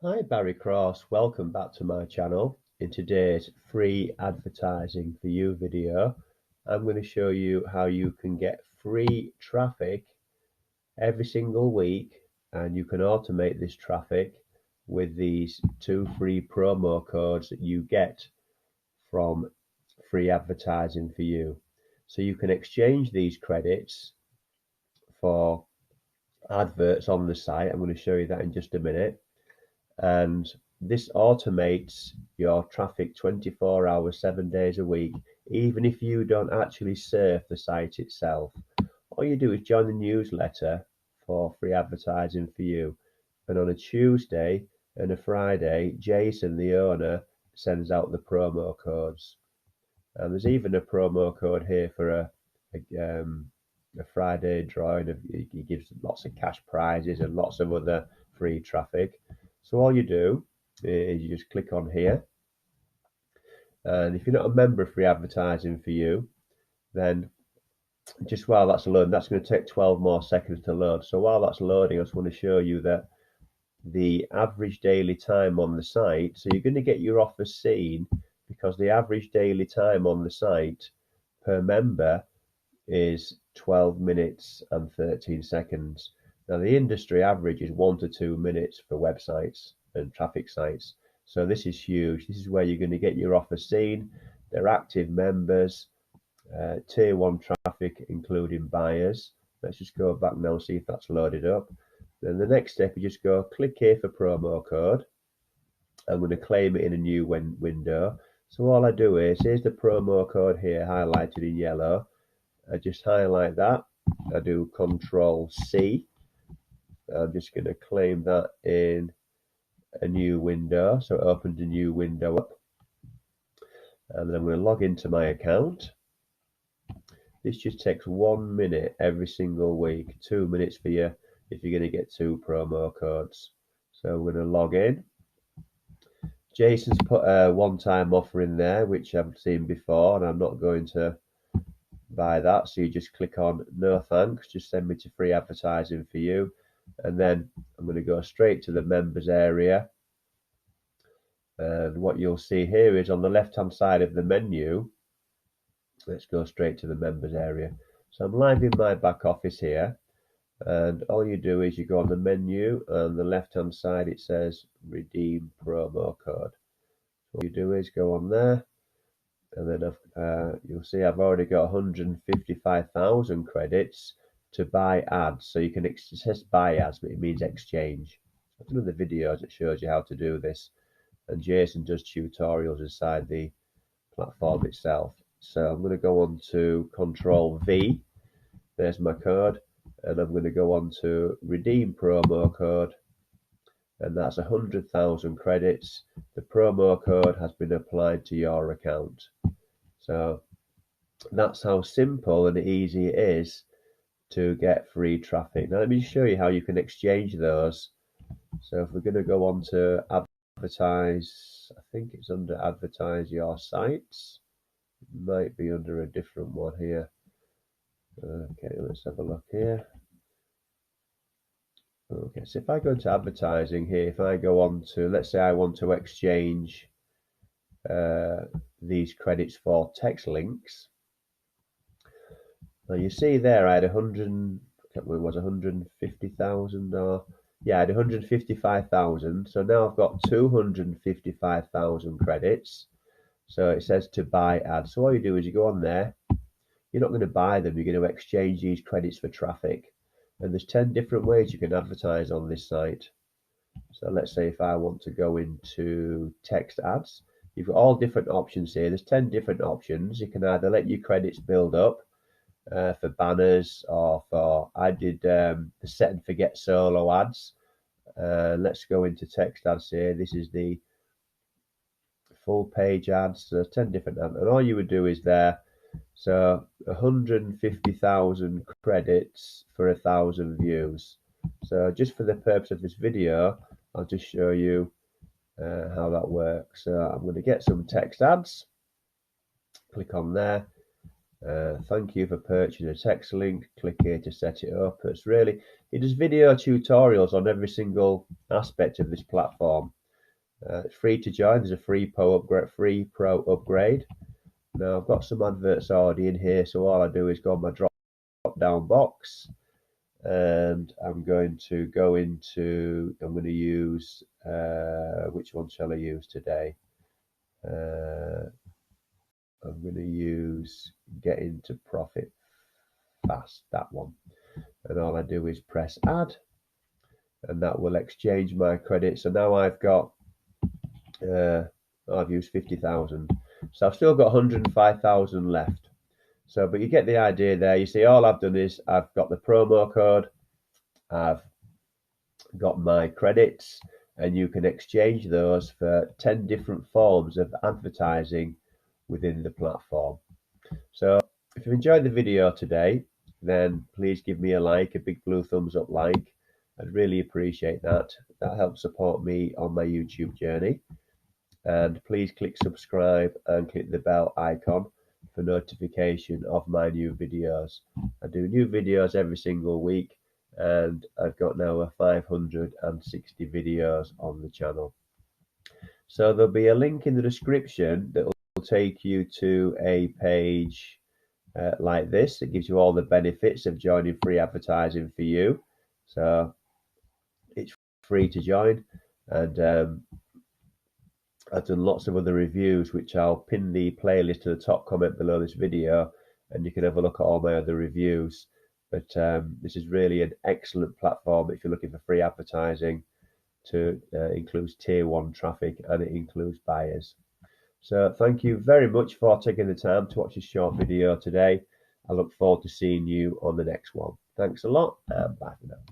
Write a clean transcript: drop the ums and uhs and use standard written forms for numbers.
Hi Barry Cross, welcome back to my channel. In today's free advertising for you video, I'm going to show you how you can get free traffic every single week, and you can automate this traffic with these two free promo codes that you get from free advertising for you. So you can exchange these credits for adverts on the site. I'm going to show you that in just a minute. And this automates your traffic 24 hours, 7 days a week, even if you don't actually surf the site itself. All you do is join the newsletter for free advertising for you. And on a Tuesday and a Friday, Jason, the owner, sends out the promo codes. And there's even a promo code here for a Friday drawing. He gives lots of cash prizes and lots of other free traffic. So all you do is you just click on here, and if you're not a member of free advertising for you, then just while that's loading, that's going to take 12 more seconds to load. So while that's loading, I just want to show you that the average daily time on the site. So you're going to get your offers seen because the average daily time on the site per member is 12 minutes and 13 seconds. Now, the industry average is 1 to 2 minutes for websites and traffic sites. So this is huge. This is where you're going to get your offers seen. They're active members, tier one traffic, including buyers. Let's just go back now and see if that's loaded up. Then the next step, you just go click here for promo code. I'm going to claim it in a new window. So all I do is, here's the promo code here highlighted in yellow. I just highlight that. I do Control C. I'm just going to claim that in a new window. So it opened a new window up. And then I'm going to log into my account. This just takes 1 minute every single week, 2 minutes for you if you're going to get two promo codes. So I'm going to log in. Jason's put a one-time offer in there, which I've seen before, and I'm not going to buy that. So you just click on no thanks, just send me to free advertising for you. And then I'm going to go straight to the members area. And what you'll see here is on the left-hand side of the menu, let's go straight to the members area. So I'm live in my back office here. And all you do is you go on the menu, and on the left-hand side it says redeem promo code. So what you do is go on there, and then you'll see I've already got 155,000 credits to buy ads. So you can, it says buy ads, but it means exchange. I've done other videos that shows you how to do this, and Jason does tutorials inside the platform itself. So I'm going to go on to Control V. There's my code, and I'm going to go on to redeem promo code, and that's 100,000 credits. The promo code has been applied to your account. So that's how simple and easy it is to get free traffic. Now let me show you how you can exchange those. So if we're going to go on to advertise, I think it's under advertise your sites. It might be under a different one here. Okay, let's have a look here. Okay, so if I go into advertising here, if I go on to, let's say I want to exchange these credits for text links. Now you see there I had 100, I can't remember, was 150,000 or, yeah, I had 155,000. So now I've got 255,000 credits. So it says to buy ads. So all you do is you go on there. You're not going to buy them. You're going to exchange these credits for traffic. And there's 10 different ways you can advertise on this site. So let's say if I want to go into text ads, you've got all different options here. There's 10 different options. You can either let your credits build up for banners, or for, I did the set and forget solo ads. Let's go into text ads here. This is the full page ads. So there's 10 different ads. And all you would do is there. So 150,000 credits for 1,000 views. So just for the purpose of this video, I'll just show you how that works. So I'm going to get some text ads. Click on there. Thank you for purchasing a text link. Click here to set it up. It does video tutorials on every single aspect of this platform. It's free to join. There's a free pro upgrade. Now I've got some adverts already in here, so all I do is go on my drop down box, and I'm going to use, which one shall I use today? I'm going to use Get Into Profit Fast, that one. And all I do is press add, and that will exchange my credit. So now I've used 50,000. So I've still got 105,000 left. So, but you get the idea there. You see, all I've done is I've got the promo code, I've got my credits, and you can exchange those for 10 different forms of advertising within the platform. So if you've enjoyed the video today, then please give me a like, a big blue thumbs up like. I'd really appreciate that. That helps support me on my YouTube journey. And please click subscribe and click the bell icon for notification of my new videos. I do new videos every single week, and I've got now 560 videos on the channel. So there'll be a link in the description that will take you to a page like this. It gives you all the benefits of joining free advertising for you. So it's free to join, and I've done lots of other reviews, which I'll pin the playlist to the top comment below this video, and you can have a look at all my other reviews. But this is really an excellent platform if you're looking for free advertising. Includes tier 1 traffic, and it includes buyers. So thank you very much for taking the time to watch this short video today. I look forward to seeing you on the next one. Thanks a lot, and bye for now.